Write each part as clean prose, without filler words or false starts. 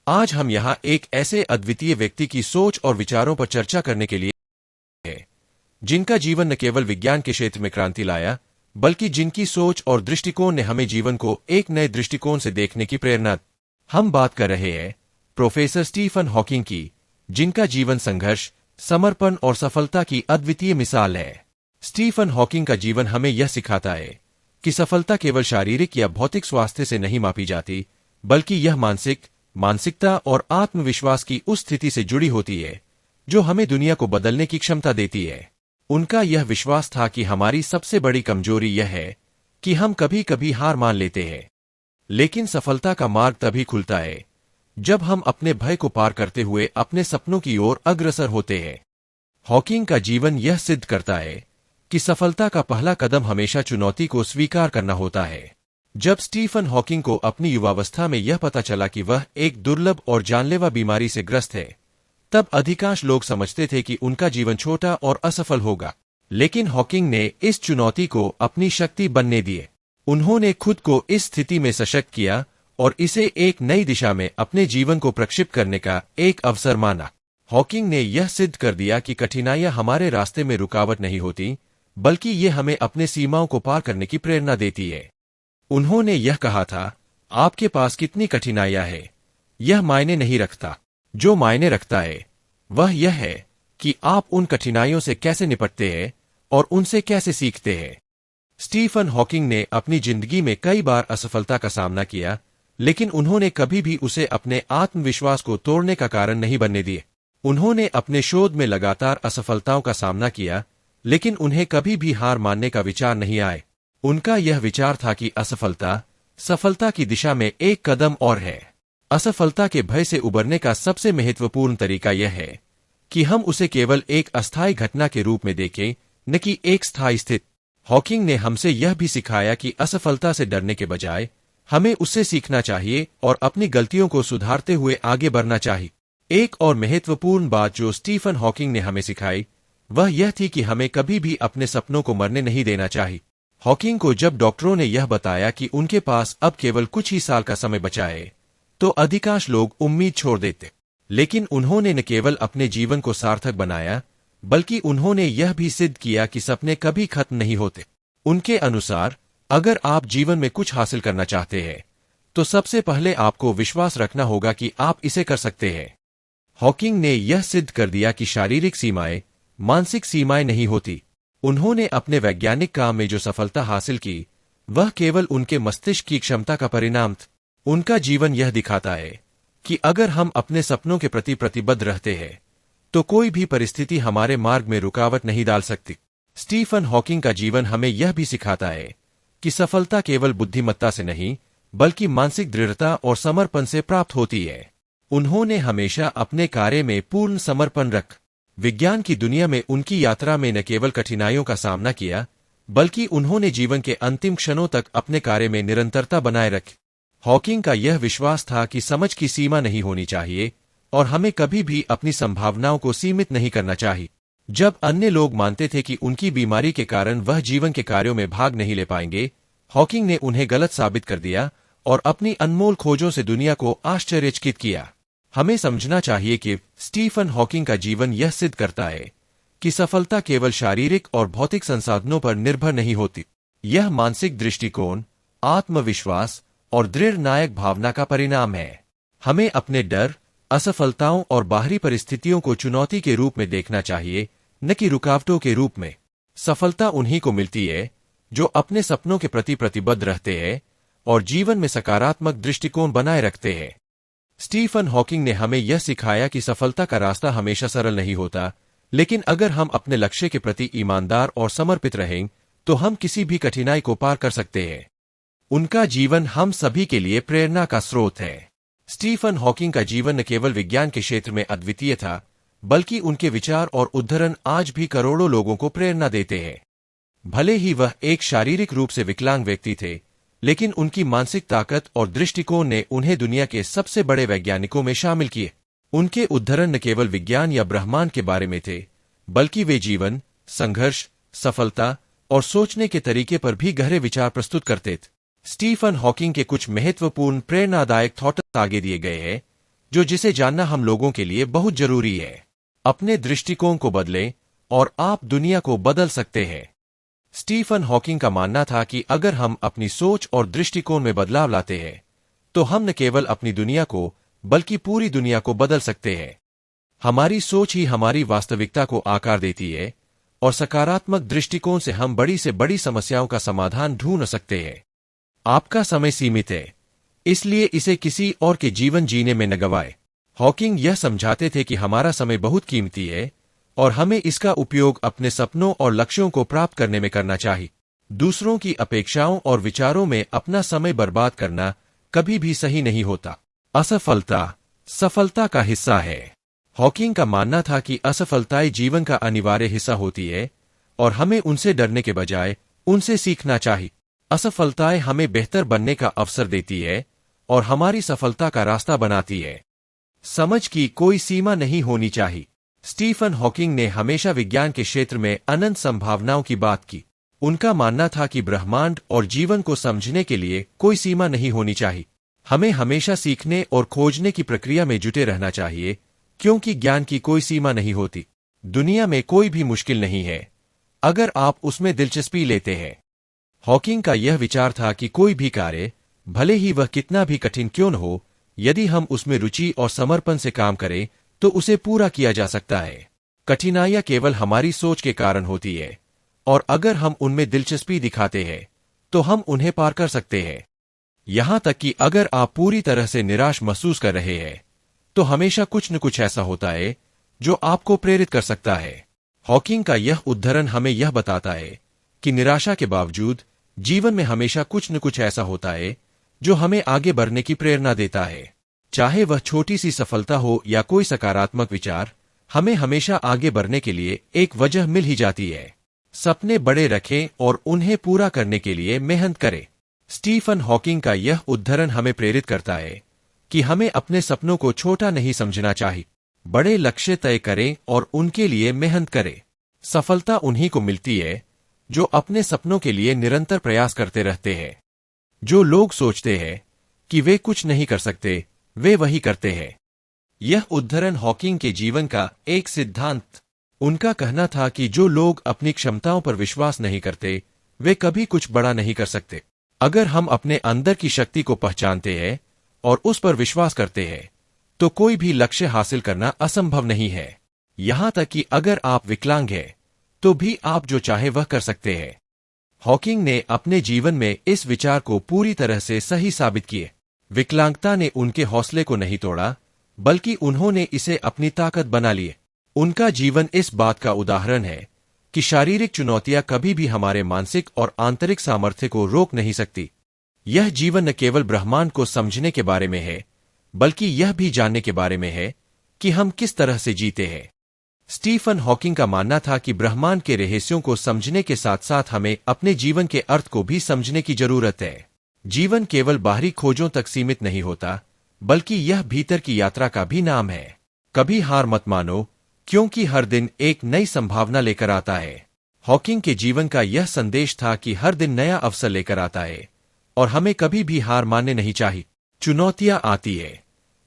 आज हम यहाँ एक ऐसे अद्वितीय व्यक्ति की सोच और विचारों पर चर्चा करने के लिए है, जिनका जीवन न केवल विज्ञान के क्षेत्र में क्रांति लाया, बल्कि जिनकी सोच और दृष्टिकोण ने हमें जीवन को एक नए दृष्टिकोण से देखने की प्रेरणा। हम बात कर रहे हैं प्रोफेसर स्टीफन हॉकिंग की, जिनका जीवन संघर्ष, समर्पण और सफलता की अद्वितीय मिसाल है। स्टीफन हॉकिंग का जीवन हमें यह सिखाता है कि सफलता केवल शारीरिक या भौतिक स्वास्थ्य से नहीं मापी जाती, बल्कि यह मानसिकता और आत्मविश्वास की उस स्थिति से जुड़ी होती है जो हमें दुनिया को बदलने की क्षमता देती है। उनका यह विश्वास था कि हमारी सबसे बड़ी कमजोरी यह है कि हम कभी कभी हार मान लेते हैं, लेकिन सफलता का मार्ग तभी खुलता है जब हम अपने भय को पार करते हुए अपने सपनों की ओर अग्रसर होते हैं। हॉकिंग का जीवन यह सिद्ध करता है कि सफलता का पहला कदम हमेशा चुनौती को स्वीकार करना होता है। जब स्टीफन हॉकिंग को अपनी युवावस्था में यह पता चला कि वह एक दुर्लभ और जानलेवा बीमारी से ग्रस्त है, तब अधिकांश लोग समझते थे कि उनका जीवन छोटा और असफल होगा। लेकिन हॉकिंग ने इस चुनौती को अपनी शक्ति बनने दिए। उन्होंने खुद को इस स्थिति में सशक्त किया और इसे एक नई दिशा में अपने जीवन को प्रक्षिप्त करने का एक अवसर माना। हॉकिंग ने यह सिद्ध कर दिया कि कठिनाइयां हमारे रास्ते में रुकावट नहीं होती, बल्कि ये हमें अपने सीमाओं को पार करने की प्रेरणा देती है। उन्होंने यह कहा था, आपके पास कितनी कठिनाइयां हैं, यह मायने नहीं रखता। जो मायने रखता है वह यह है कि आप उन कठिनाइयों से कैसे निपटते हैं और उनसे कैसे सीखते हैं। स्टीफन हॉकिंग ने अपनी जिंदगी में कई बार असफलता का सामना किया, लेकिन उन्होंने कभी भी उसे अपने आत्मविश्वास को तोड़ने का कारण नहीं बनने दिए। उन्होंने अपने शोध में लगातार असफलताओं का सामना किया, लेकिन उन्हें कभी भी हार मानने का विचार नहीं आए। उनका यह विचार था कि असफलता सफलता की दिशा में एक कदम और है। असफलता के भय से उबरने का सबसे महत्वपूर्ण तरीका यह है कि हम उसे केवल एक अस्थायी घटना के रूप में देखें, न कि एक स्थायी स्थिति। हॉकिंग ने हमसे यह भी सिखाया कि असफलता से डरने के बजाय हमें उससे सीखना चाहिए और अपनी गलतियों को सुधारते हुए आगे बढ़ना चाहिए। एक और महत्वपूर्ण बात जो स्टीफन हॉकिंग ने हमें सिखाई वह यह थी कि हमें कभी भी अपने सपनों को मरने नहीं देना चाहिए। हॉकिंग को जब डॉक्टरों ने यह बताया कि उनके पास अब केवल कुछ ही साल का समय बचा है, तो अधिकांश लोग उम्मीद छोड़ देते। लेकिन उन्होंने न केवल अपने जीवन को सार्थक बनाया, बल्कि उन्होंने यह भी सिद्ध किया कि सपने कभी खत्म नहीं होते। उनके अनुसार अगर आप जीवन में कुछ हासिल करना चाहते हैं, तो सबसे पहले आपको विश्वास रखना होगा कि आप इसे कर सकते हैं। हॉकिंग ने यह सिद्ध कर दिया कि शारीरिक सीमाएं मानसिक सीमाएं नहीं होती। उन्होंने अपने वैज्ञानिक काम में जो सफलता हासिल की, वह केवल उनके मस्तिष्क की क्षमता का परिणाम था। उनका जीवन यह दिखाता है कि अगर हम अपने सपनों के प्रति प्रतिबद्ध रहते हैं, तो कोई भी परिस्थिति हमारे मार्ग में रुकावट नहीं डाल सकती। स्टीफन हॉकिंग का जीवन हमें यह भी सिखाता है कि सफलता केवल बुद्धिमत्ता से नहीं, बल्कि मानसिक दृढ़ता और समर्पण से प्राप्त होती है। उन्होंने हमेशा अपने कार्य में पूर्ण समर्पण रख विज्ञान की दुनिया में उनकी यात्रा में न केवल कठिनाइयों का सामना किया, बल्कि उन्होंने जीवन के अंतिम क्षणों तक अपने कार्य में निरंतरता बनाए रखी। हॉकिंग का यह विश्वास था कि समझ की सीमा नहीं होनी चाहिए और हमें कभी भी अपनी संभावनाओं को सीमित नहीं करना चाहिए। जब अन्य लोग मानते थे कि उनकी बीमारी के कारण वह जीवन के कार्यों में भाग नहीं ले पाएंगे, हॉकिंग ने उन्हें गलत साबित कर दिया और अपनी अनमोल खोजों से दुनिया को आश्चर्यचकित किया। हमें समझना चाहिए कि स्टीफन हॉकिंग का जीवन यह सिद्ध करता है कि सफलता केवल शारीरिक और भौतिक संसाधनों पर निर्भर नहीं होती। यह मानसिक दृष्टिकोण, आत्मविश्वास और दृढ़ नायक भावना का परिणाम है। हमें अपने डर, असफलताओं और बाहरी परिस्थितियों को चुनौती के रूप में देखना चाहिए, न कि रुकावटों के रूप में। सफलता उन्हीं को मिलती है जो अपने सपनों के प्रति प्रतिबद्ध रहते हैं और जीवन में सकारात्मक दृष्टिकोण बनाए रखते हैं। स्टीफन हॉकिंग ने हमें यह सिखाया कि सफलता का रास्ता हमेशा सरल नहीं होता, लेकिन अगर हम अपने लक्ष्य के प्रति ईमानदार और समर्पित रहें, तो हम किसी भी कठिनाई को पार कर सकते हैं। उनका जीवन हम सभी के लिए प्रेरणा का स्रोत है। स्टीफन हॉकिंग का जीवन न केवल विज्ञान के क्षेत्र में अद्वितीय था, बल्कि उनके विचार और उद्धरण आज भी करोड़ों लोगों को प्रेरणा देते हैं। भले ही वह एक शारीरिक रूप से विकलांग व्यक्ति थे, लेकिन उनकी मानसिक ताकत और दृष्टिकोण ने उन्हें दुनिया के सबसे बड़े वैज्ञानिकों में शामिल किए। उनके उद्धरण न केवल विज्ञान या ब्रह्मांड के बारे में थे, बल्कि वे जीवन, संघर्ष, सफलता और सोचने के तरीके पर भी गहरे विचार प्रस्तुत करते थे। स्टीफन हॉकिंग के कुछ महत्वपूर्ण प्रेरणादायक थॉट्स आगे दिए गए हैं, जो जिसे जानना हम लोगों के लिए बहुत जरूरी है। अपने दृष्टिकोण को बदलें और आप दुनिया को बदल सकते हैं। स्टीफन हॉकिंग का मानना था कि अगर हम अपनी सोच और दृष्टिकोण में बदलाव लाते हैं तो हम न केवल अपनी दुनिया को बल्कि पूरी दुनिया को बदल सकते हैं। हमारी सोच ही हमारी वास्तविकता को आकार देती है और सकारात्मक दृष्टिकोण से हम बड़ी से बड़ी समस्याओं का समाधान ढूंढ सकते हैं। आपका समय सीमित है, इसलिए इसे किसी और के जीवन जीने में न गवाएं। हॉकिंग यह समझाते थे कि हमारा समय बहुत कीमती है और हमें इसका उपयोग अपने सपनों और लक्ष्यों को प्राप्त करने में करना चाहिए। दूसरों की अपेक्षाओं और विचारों में अपना समय बर्बाद करना कभी भी सही नहीं होता। असफलता सफलता का हिस्सा है। हॉकिंग का मानना था कि असफलताएं जीवन का अनिवार्य हिस्सा होती है और हमें उनसे डरने के बजाय उनसे सीखना चाहिए। असफलताएं हमें बेहतर बनने का अवसर देती है और हमारी सफलता का रास्ता बनाती है। समझ की कोई सीमा नहीं होनी चाहिए। स्टीफन हॉकिंग ने हमेशा विज्ञान के क्षेत्र में अनंत संभावनाओं की बात की। उनका मानना था कि ब्रह्मांड और जीवन को समझने के लिए कोई सीमा नहीं होनी चाहिए। हमें हमेशा सीखने और खोजने की प्रक्रिया में जुटे रहना चाहिए, क्योंकि ज्ञान की कोई सीमा नहीं होती। दुनिया में कोई भी मुश्किल नहीं है अगर आप उसमें दिलचस्पी लेते हैं। हॉकिंग का यह विचार था कि कोई भी कार्य, भले ही वह कितना भी कठिन क्यों न हो, यदि हम उसमें रुचि और समर्पण से काम करें तो उसे पूरा किया जा सकता है। कठिनाइयां केवल हमारी सोच के कारण होती है और अगर हम उनमें दिलचस्पी दिखाते हैं तो हम उन्हें पार कर सकते हैं। यहां तक कि अगर आप पूरी तरह से निराश महसूस कर रहे हैं तो हमेशा कुछ न कुछ ऐसा होता है जो आपको प्रेरित कर सकता है। हॉकिंग का यह उद्धरण हमें यह बताता है कि निराशा के बावजूद जीवन में हमेशा कुछ न कुछ ऐसा होता है जो हमें आगे बढ़ने की प्रेरणा देता है। चाहे वह छोटी सी सफलता हो या कोई सकारात्मक विचार, हमें हमेशा आगे बढ़ने के लिए एक वजह मिल ही जाती है। सपने बड़े रखें और उन्हें पूरा करने के लिए मेहनत करें। स्टीफन हॉकिंग का यह उद्धरण हमें प्रेरित करता है कि हमें अपने सपनों को छोटा नहीं समझना चाहिए। बड़े लक्ष्य तय करें और उनके लिए मेहनत करें। सफलता उन्हीं को मिलती है जो अपने सपनों के लिए निरंतर प्रयास करते रहते हैं। जो लोग सोचते हैं कि वे कुछ नहीं कर सकते, वे वही करते हैं। यह उद्धरण हॉकिंग के जीवन का एक सिद्धांत। उनका कहना था कि जो लोग अपनी क्षमताओं पर विश्वास नहीं करते, वे कभी कुछ बड़ा नहीं कर सकते। अगर हम अपने अंदर की शक्ति को पहचानते हैं और उस पर विश्वास करते हैं तो कोई भी लक्ष्य हासिल करना असंभव नहीं है। यहां तक कि अगर आप विकलांग हैं तो भी आप जो चाहे वह कर सकते हैं। हॉकिंग ने अपने जीवन में इस विचार को पूरी तरह से सही साबित किए। विकलांगता ने उनके हौसले को नहीं तोड़ा, बल्कि उन्होंने इसे अपनी ताकत बना लिए। उनका जीवन इस बात का उदाहरण है कि शारीरिक चुनौतियां कभी भी हमारे मानसिक और आंतरिक सामर्थ्य को रोक नहीं सकती। यह जीवन न केवल ब्रह्मांड को समझने के बारे में है, बल्कि यह भी जानने के बारे में है कि हम किस तरह से जीते हैं। स्टीफन हॉकिंग का मानना था कि ब्रह्मांड के रहस्यों को समझने के साथ साथ हमें अपने जीवन के अर्थ को भी समझने की जरूरत है। जीवन केवल बाहरी खोजों तक सीमित नहीं होता, बल्कि यह भीतर की यात्रा का भी नाम है। कभी हार मत मानो, क्योंकि हर दिन एक नई संभावना लेकर आता है। हॉकिंग के जीवन का यह संदेश था कि हर दिन नया अवसर लेकर आता है और हमें कभी भी हार मानने नहीं चाहिए। चुनौतियां आती है,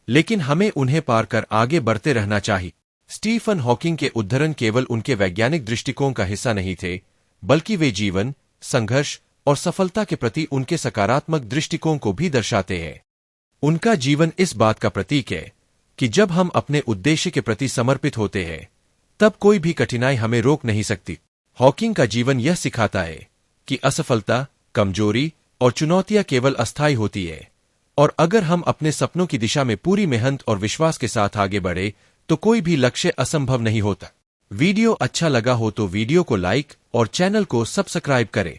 लेकिन हमें उन्हें पार कर आगे बढ़ते रहना चाहिए। स्टीफन हॉकिंग के उद्धरण केवल उनके वैज्ञानिक दृष्टिकोण का हिस्सा नहीं थे, बल्कि वे जीवन, संघर्ष और सफलता के प्रति उनके सकारात्मक दृष्टिकोण को भी दर्शाते हैं। उनका जीवन इस बात का प्रतीक है कि जब हम अपने उद्देश्य के प्रति समर्पित होते हैं, तब कोई भी कठिनाई हमें रोक नहीं सकती। हॉकिंग का जीवन यह सिखाता है कि असफलता, कमजोरी और चुनौतियां केवल अस्थायी होती है, और अगर हम अपने सपनों की दिशा में पूरी मेहनत और विश्वास के साथ आगे बढ़े तो कोई भी लक्ष्य असंभव नहीं होता। वीडियो अच्छा लगा हो तो वीडियो को लाइक और चैनल को सब्सक्राइब करें।